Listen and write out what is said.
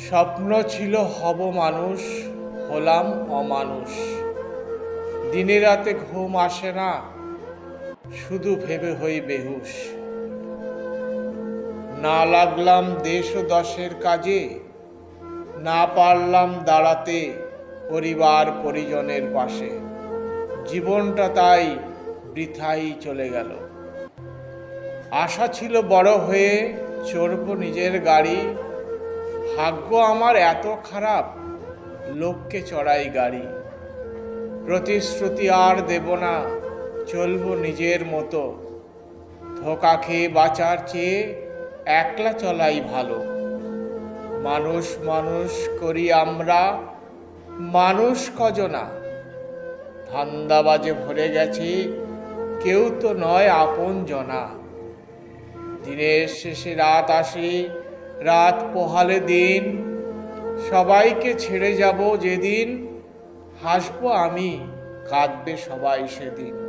স্বপ্ন ছিল হব মানুষ, হলাম অমানুষ। দিনে রাতে ঘুম আসে না, শুধু ভেবে হই বেহুশ। না লাগলাম দেশ ও দশের কাজে, না পারলাম দাঁড়াতে পরিবার পরিজনের পাশে। জীবনটা তাই বৃথাই চলে গেল। আশা ছিল বড় হয়ে চড়ব নিজের গাড়ি, ভাগ্য আমার এত খারাপ, লোককে চড়াই গাড়ি। প্রতিশ্রুতি আর দেব না, চলবো নিজের মতো। ধোঁকা খেয়ে বাঁচার চেয়ে একলা চলাই ভালো। মানুষ মানুষ করি আমরা, মানুষ কজনা। ধান্দাবাজে ভরে গেছে, কেউ তো নয় আপন জনা। দিনের শেষে রাত আসে, রাত পোহালে দিন। সবাইকে ছেড়ে যাব যেদিন, হাসবো আমি, কাঁদবে সবাই সেদিন।